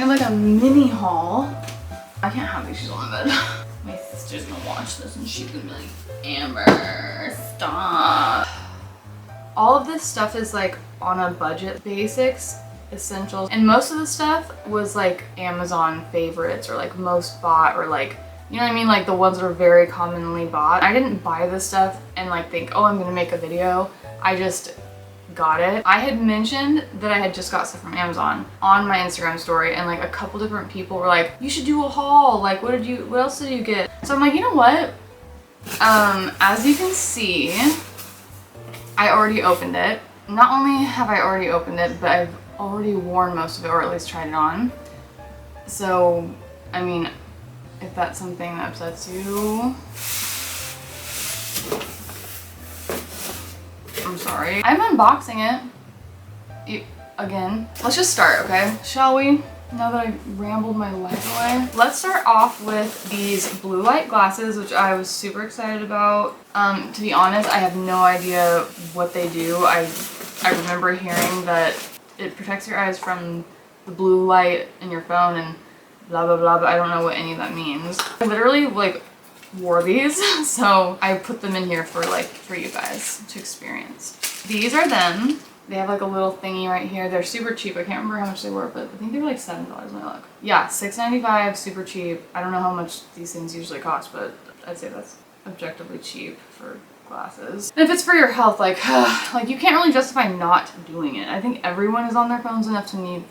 kind of like a mini haul. I can't have these shoes on my bed. My sister's gonna watch this and she's gonna be like, Amber, stop. All of this stuff is like on a budget. Basics, essentials, and most of the stuff was like Amazon favorites or like most bought or like, you know what I mean? Like the ones that are very commonly bought. I didn't buy this stuff and like think, oh, I'm gonna make a video. I just got it. I had mentioned that I had just got stuff from Amazon on my Instagram story, and like a couple different people were like, you should do a haul. Like, what else did you get? So I'm like, you know what? As you can see, I already opened it. Not only have I already opened it, but I've already worn most of it, or at least tried it on. So, I mean, if that's something that upsets you, I'm sorry. I'm unboxing it again. Let's just start, okay? Shall we? Now that I rambled my life away. Let's start off with these blue light glasses, which I was super excited about. To be honest, I have no idea what they do. I remember hearing that it protects your eyes from the blue light in your phone and blah blah blah, but I don't know what any of that means. I literally like wore these, so I put them in here for you guys to experience. These are them. They have like a little thingy right here. They're super cheap. I can't remember how much they were, but I think they were like $7 when I look. Yeah, $6.95, super cheap. I don't know how much these things usually cost, but I'd say that's objectively cheap for glasses. And if it's for your health, like you can't really justify not doing it. I think everyone is on their phones enough to need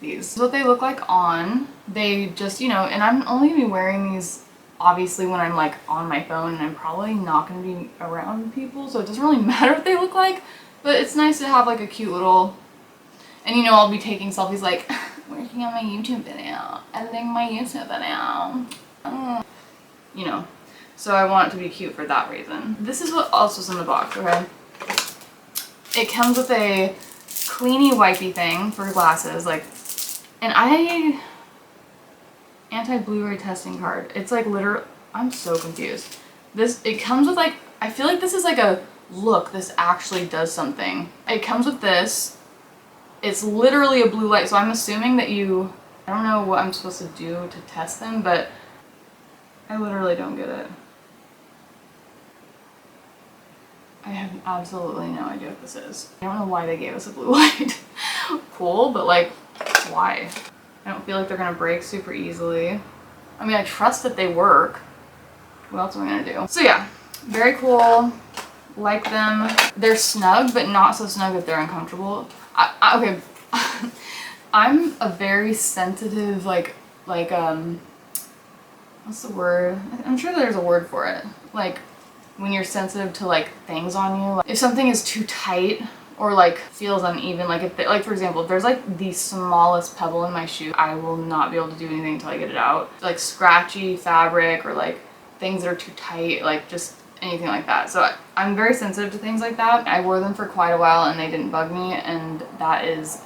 these. This is what they look like on. They just, you know, and I'm only gonna be wearing these obviously when I'm like on my phone, and I'm probably not gonna be around people, so it doesn't really matter what they look like. But it's nice to have like a cute little, and you know, I'll be taking selfies like working on my YouTube video, editing my YouTube video, you know. So I want it to be cute for that reason. This is what else was in the box, okay? It comes with a cleany wipey thing for glasses, like, and anti-Blu-ray testing card. It's like literally, I'm so confused. It comes with like, I feel like this is like a, look, this actually does something. It comes with this. It's literally a blue light, so I'm assuming that I don't know what I'm supposed to do to test them, but I literally don't get it. I have absolutely no idea what this is. I don't know why they gave us a blue light. Cool, but like, why? I don't feel like they're gonna break super easily. I mean, I trust that they work. What else am I gonna do? So yeah, very cool. Like them. They're snug, but not so snug that they're uncomfortable. Okay. I'm a very sensitive, like, what's the word? I'm sure there's a word for it. Like, when you're sensitive to, like, things on you. Like, if something is too tight or, like, feels uneven, like, like, for example, if there's, like, the smallest pebble in my shoe, I will not be able to do anything until I get it out. Like, scratchy fabric or, like, things that are too tight, like, just anything like that. So I'm very sensitive to things like that. I wore them for quite a while and they didn't bug me, and that is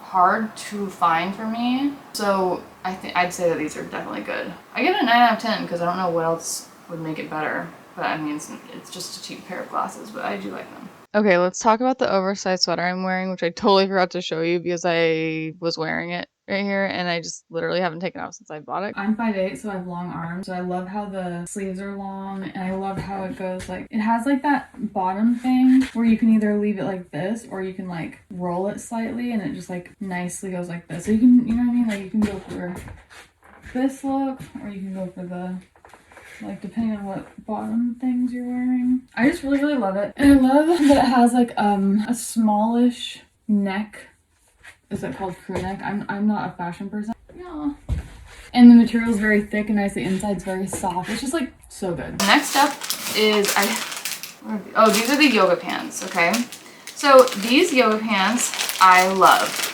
hard to find for me. So I'd say that these are definitely good. I give it a 9 out of 10 because I don't know what else would make it better. But I mean, it's just a cheap pair of glasses, but I do like them. Okay, let's talk about the oversized sweater I'm wearing, which I totally forgot to show you because I was wearing it right here and I just literally haven't taken it off since I bought it. I'm 5'8", so I have long arms. So I love how the sleeves are long, and I love how it goes, like, it has like that bottom thing where you can either leave it like this or you can like roll it slightly and it just like nicely goes like this. So you can, you know what I mean? Like you can go for this look or you can go for the, like, depending on what bottom things you're wearing. I just really, really love it. And I love that it has like a smallish neck. Is it called Crewneck? I'm not a fashion person. Yeah. And the material is very thick and nice. The inside's very soft. It's just like so good. Next up is these are the yoga pants, okay? So these yoga pants I love.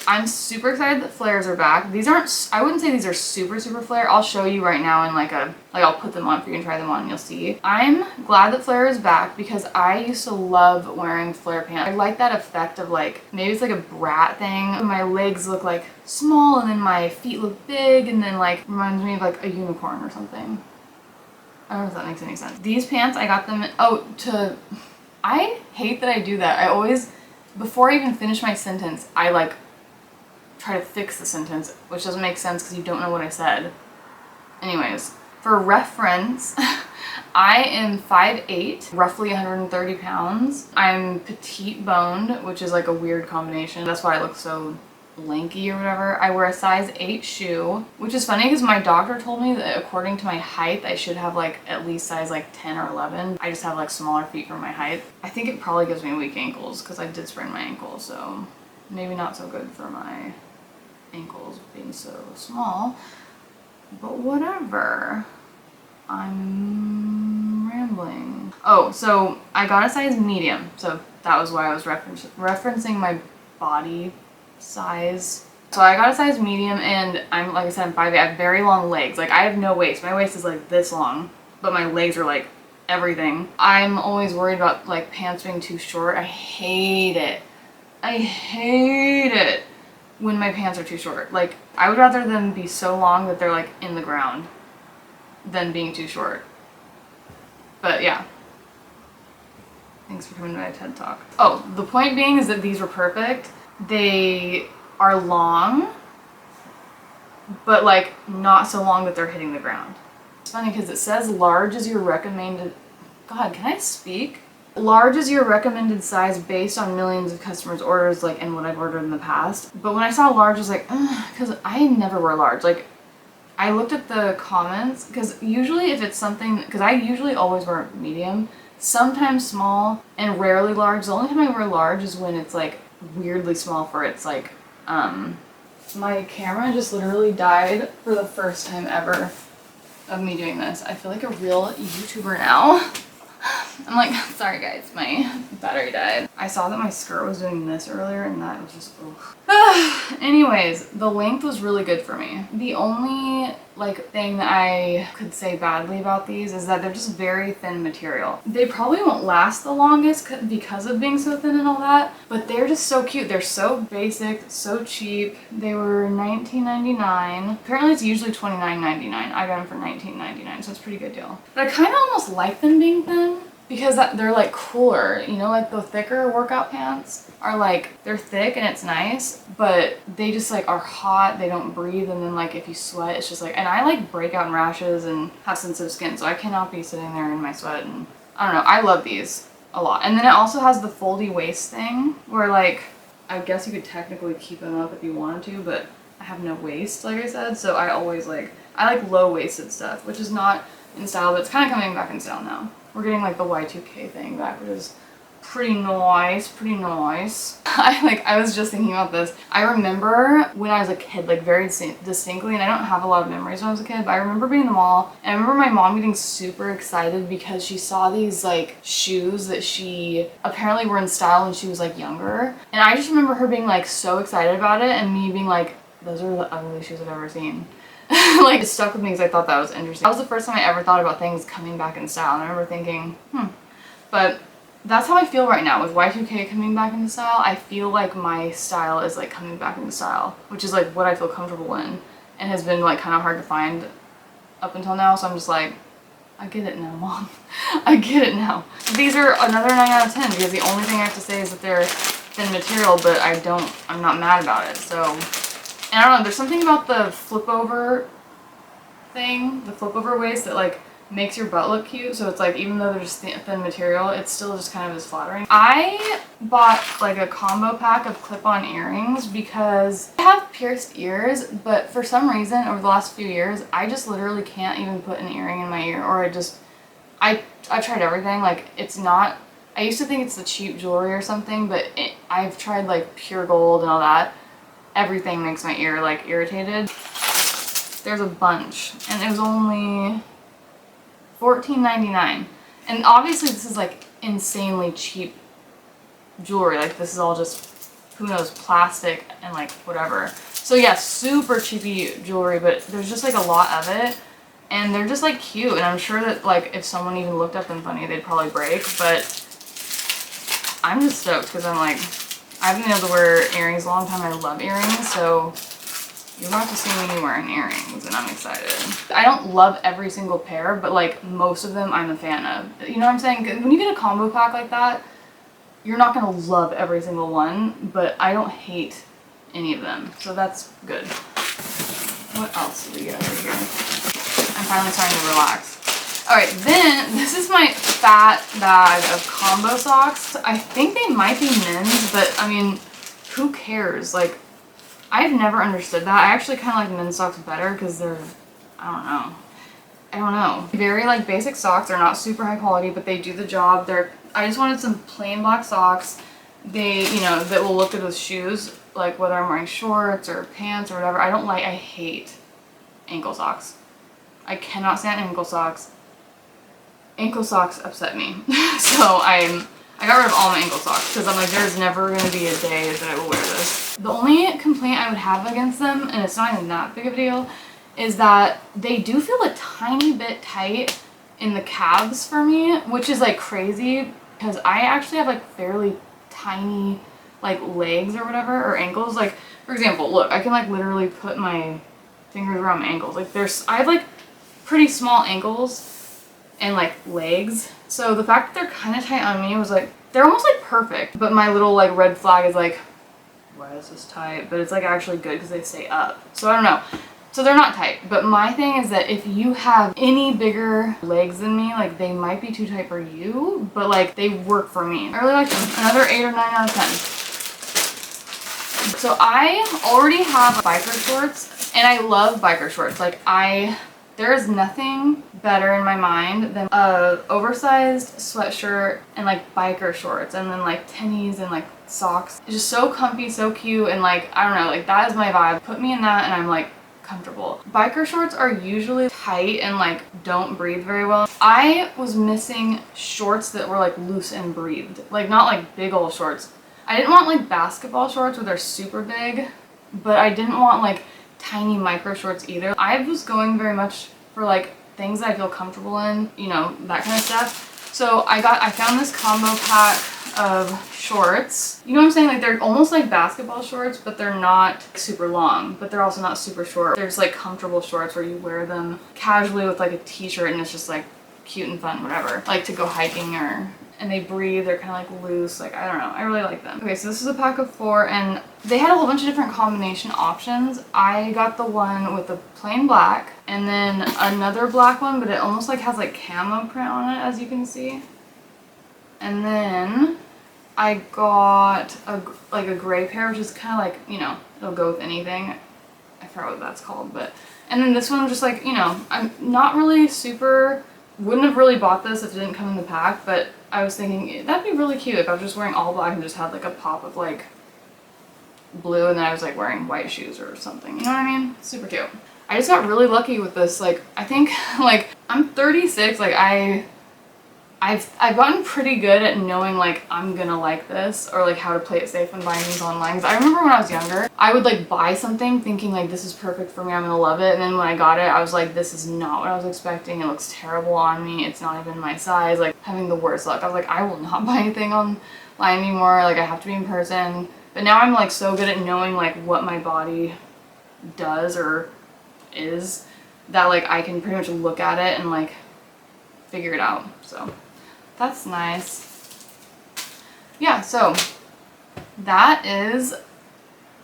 I'm super excited that flares are back. These aren't, I wouldn't say these are super flare. I'll show you right now in like I'll put them on for you and try them on and you'll see. I'm glad that flare is back because I used to love wearing flare pants. I like that effect of like, maybe it's like a brat thing. My legs look like small and then my feet look big and then like reminds me of like a unicorn or something. I don't know if that makes any sense. These pants, I got them, I hate that I do that. I always, before I even finish my sentence, I like try to fix the sentence, which doesn't make sense because you don't know what I said. Anyways, for reference, I am 5'8", roughly 130 pounds. I'm petite boned, which is like a weird combination. That's why I look so lanky or whatever. I wear a size 8 shoe, which is funny because my doctor told me that according to my height, I should have like at least size like 10 or 11. I just have like smaller feet for my height. I think it probably gives me weak ankles because I did sprain my ankle, so maybe not so good for my ankles being so small, but whatever. I'm rambling. Oh, so I got a size medium, so that was why I was referencing my body size. So I got a size medium, and I'm, like I said, I'm 5'8". I have very long legs. Like, I have no waist. My waist is like this long, but my legs are like everything. I'm always worried about like pants being too short. I hate it. I hate it when my pants are too short. Like, I would rather them be so long that they're like in the ground than being too short. But yeah. Thanks for coming to my TED Talk. Oh, the point being is that these were perfect. They are long, but like not so long that they're hitting the ground. It's funny because it says large is your recommended, God, can I speak? Large is your recommended size based on millions of customers' orders, like, and what I've ordered in the past. But when I saw large, I was like, because I never wear large. Like, I looked at the comments, because usually if it's something, because I usually always wear medium, sometimes small, and rarely large. The only time I wear large is when it's like weirdly small for it's like, my camera just literally died for the first time ever of me doing this. I feel like a real YouTuber now. I'm like, sorry guys, my battery died. I saw that my skirt was doing this earlier and that was just, oof. Anyways, the length was really good for me. The only like thing that I could say badly about these is that they're just very thin material. They probably won't last the longest because of being so thin and all that, but they're just so cute. They're so basic, so cheap. They were $19.99. Apparently it's usually $29.99. I got them for $19.99, so it's a pretty good deal. But I kind of almost like them being thin because they're like cooler, you know, like the thicker workout pants are like, they're thick and it's nice, but they just like are hot, they don't breathe, and then like if you sweat, it's just like, and I like break out in rashes and have sensitive skin, so I cannot be sitting there in my sweat, and I don't know, I love these a lot. And then it also has the foldy waist thing where like, I guess you could technically keep them up if you wanted to, but I have no waist, like I said, so I always like, I like low-waisted stuff, which is not in style, but it's kind of coming back in style now. We're getting like the Y2K thing back, which is pretty nice, pretty nice. I was just thinking about this. I remember when I was a kid, like very distinctly, and I don't have a lot of memories when I was a kid, but I remember being in the mall, and I remember my mom getting super excited because she saw these like shoes that she apparently were in style when she was like younger. And I just remember her being like so excited about it, and me being like, those are the ugliest shoes I've ever seen. Like, it stuck with me because I thought that was interesting. That was the first time I ever thought about things coming back in style, and I remember thinking, But that's how I feel right now with Y2K coming back into style. I feel like my style is like coming back into style, which is like what I feel comfortable in, and has been like kind of hard to find up until now, so I'm just like, I get it now, Mom. I get it now. These are another 9 out of 10 because the only thing I have to say is that they're thin material, but I'm not mad about it, so. And I don't know, there's something about the flip over thing, the flip over waist that like makes your butt look cute. So it's like, even though they're just thin material, it's still just kind of as flattering. I bought like a combo pack of clip-on earrings because I have pierced ears, but for some reason over the last few years, I just literally can't even put an earring in my ear, or I tried everything. Like, it's not, I used to think it's the cheap jewelry or something, but I've tried like pure gold and all that. Everything makes my ear like irritated. There's a bunch, and it was only $14.99. And obviously this is like insanely cheap jewelry. Like, this is all just, who knows, plastic and like whatever. So yeah, super cheapy jewelry, but there's just like a lot of it, and they're just like cute. And I'm sure that like if someone even looked at them funny, they'd probably break. But I'm just stoked because I'm like, I haven't been able to wear earrings a long time. I love earrings, so you're about to see me wearing earrings, and I'm excited. I don't love every single pair, but like most of them I'm a fan of. You know what I'm saying? When you get a combo pack like that, you're not gonna love every single one, but I don't hate any of them. So that's good. What else do we get over here? I'm finally starting to relax. Alright, then this is my fat bag of combo socks. I think they might be men's, but I mean, who cares? Like, I've never understood that. I actually kind of like men's socks better because they're, I don't know. Very like basic socks. They're not super high quality, but they do the job. I just wanted some plain black socks. They, you know, that will look good with shoes, like whether I'm wearing shorts or pants or whatever. I hate ankle socks. I cannot stand ankle socks. Ankle socks upset me. So I got rid of all my ankle socks because I'm like, there's never going to be a day that I will wear this. The only complaint I would have against them, and it's not even that big of a deal, is that they do feel a tiny bit tight in the calves for me, which is like crazy because I actually have like fairly tiny like legs or whatever, or ankles. Like, for example, look, I can like literally put my fingers around my ankles. Like I have like pretty small ankles and like legs. So the fact that they're kind of tight on me was like, they're almost like perfect. But my little like red flag is like, why is this tight? But it's like actually good because they stay up. So I don't know. So they're not tight. But my thing is that if you have any bigger legs than me, like they might be too tight for you, but like they work for me. I really like them. Another 8 or 9 out of 10. So I already have biker shorts and I love biker shorts. Like there is nothing better in my mind than a oversized sweatshirt and like biker shorts and then like tennies and like socks. It's just so comfy, so cute, and like, I don't know, like that is my vibe. Put me in that and I'm like comfortable. Biker shorts are usually tight and like don't breathe very well. I was missing shorts that were like loose and breathed. Like not like big old shorts. I didn't want like basketball shorts where they're super big, but I didn't want like tiny micro shorts either. I was going very much for like things that I feel comfortable in, you know, that kind of stuff. So I found this combo pack of shorts. You know what I'm saying? Like they're almost like basketball shorts, but they're not super long, but they're also not super short. They're just like comfortable shorts where you wear them casually with like a t-shirt and it's just like cute and fun, whatever. Like to go hiking and they breathe, they're kind of like loose, like I don't know, I really like them. Okay, so this is a pack of 4 and they had a whole bunch of different combination options. I got the one with the plain black and then another black one, but it almost like has like camo print on it, as you can see. And then I got a gray pair, which is kind of like, you know, it'll go with anything. I forgot what that's called, but, and then this one just like, you know, I'm not really super, wouldn't have really bought this if it didn't come in the pack, but I was thinking that'd be really cute if I was just wearing all black and just had like a pop of like blue and then I was like wearing white shoes or something, you know what I mean? Super cute. I just got really lucky with this. Like, I think like I'm 36, like I've gotten pretty good at knowing like I'm gonna like this, or like how to play it safe when buying things online. 'Cause I remember when I was younger, I would like buy something thinking like this is perfect for me, I'm gonna love it, and then when I got it I was like, this is not what I was expecting, it looks terrible on me, it's not even my size, like having the worst luck. I was like, I will not buy anything online anymore, like I have to be in person. But now I'm like so good at knowing like what my body does or is that like I can pretty much look at it and like figure it out. So that's nice. Yeah, so that is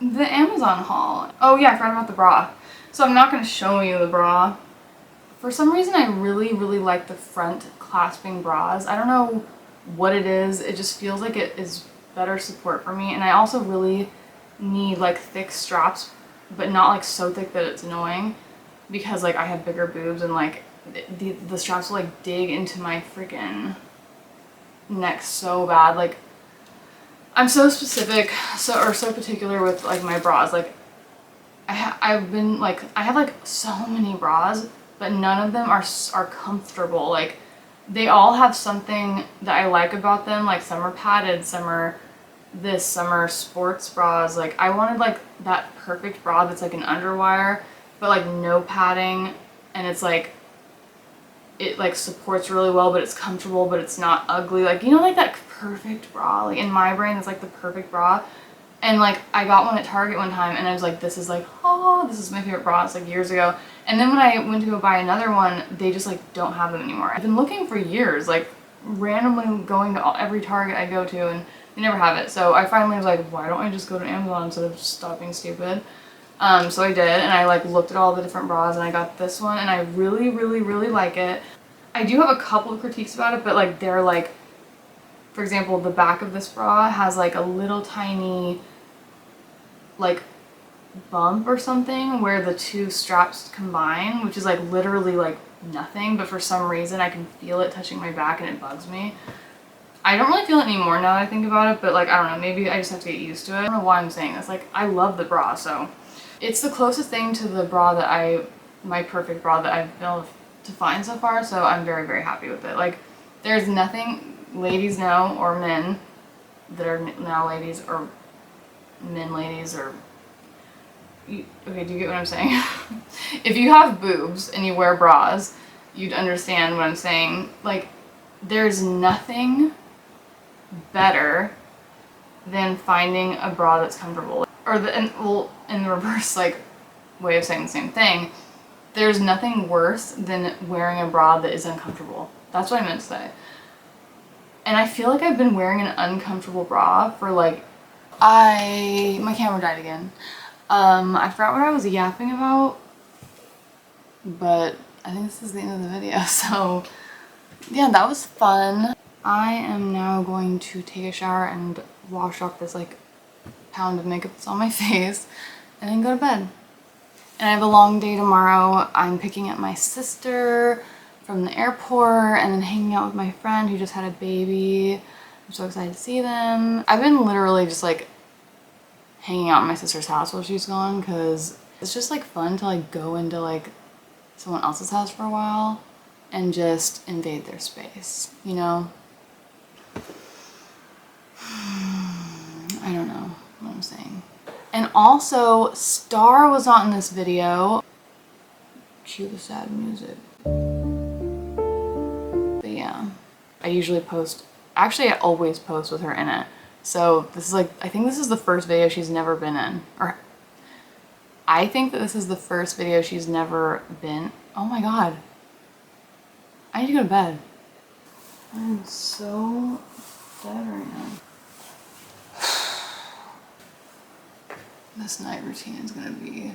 the Amazon haul. Oh yeah, I forgot about the bra. So I'm not going to show you the bra. For some reason I really like the front clasping bras. I don't know what it is. It just feels like it is better support for me. And I also really need like thick straps, but not like so thick that it's annoying, because like I have bigger boobs and like the straps will like dig into my freaking neck so bad. Like I'm so specific, so particular with like my bras. Like I have like so many bras, but none of them are comfortable. Like they all have something that I like about them. Like some are padded, some are this, some are sports bras. Like I wanted like that perfect bra that's like an underwire, but like no padding, and it's like it like supports really well, but it's comfortable, but it's not ugly. Like, you know, like that perfect bra, like in my brain it's like the perfect bra. And like I got one at Target one time and I was like, this is like, oh, this is my favorite bra. It's like years ago. And then when I went to go buy another one, they just like don't have them anymore. I've been looking for years, like randomly going to every Target I go to and They never have it. So I finally was like, why don't I just go to Amazon instead of stop being stupid? So I did, and I like looked at all the different bras, and I got this one, and I really, really, really like it. I do have a couple of critiques about it, but like they're like, for example, the back of this bra has like a little tiny like bump or something where the two straps combine, which is like literally like nothing, but for some reason I can feel it touching my back and it bugs me. I don't really feel it anymore now that I think about it, but like, I don't know, maybe I just have to get used to it. I don't know why I'm saying this. Like, I love the bra, so. It's the closest thing to the bra that my perfect bra that I've been able to find so far, so I'm very, very happy with it. Like, there's nothing ladies know, or men that are now ladies, or men ladies, or... Okay, do you get what I'm saying? If you have boobs and you wear bras, you'd understand what I'm saying. Like, there's nothing better than finding a bra that's comfortable. Or in the reverse, like, way of saying the same thing, there's nothing worse than wearing a bra that is uncomfortable. That's what I meant to say. And I feel like I've been wearing an uncomfortable bra for like, my camera died again. I forgot what I was yapping about, but I think this is the end of the video, so yeah, that was fun. I am now going to take a shower and wash off this like pound of makeup that's on my face and then go to bed. And I have a long day tomorrow. I'm picking up my sister from the airport and then hanging out with my friend who just had a baby. I'm so excited to see them. I've been literally just like hanging out at my sister's house while she's gone because it's just like fun to like go into like someone else's house for a while and just invade their space, you know? I don't know what I'm saying. And also, Star was not in this video. Cue the sad music. But yeah, I usually post, actually I always post with her in it. So this is like, I think this is the first video she's never been in. Or I think that this is the first video she's never been. Oh my god. I need to go to bed. I'm so dead right now. This night routine is gonna be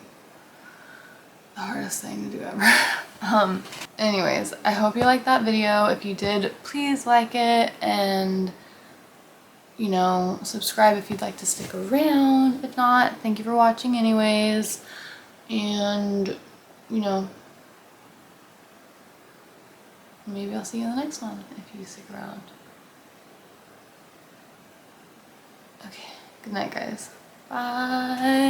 the hardest thing to do ever. Anyways, I hope you liked that video. If you did, please like it and, you know, subscribe if you'd like to stick around. If not, thank you for watching anyways. And, you know, maybe I'll see you in the next one if you stick around. Okay, good night guys. Bye.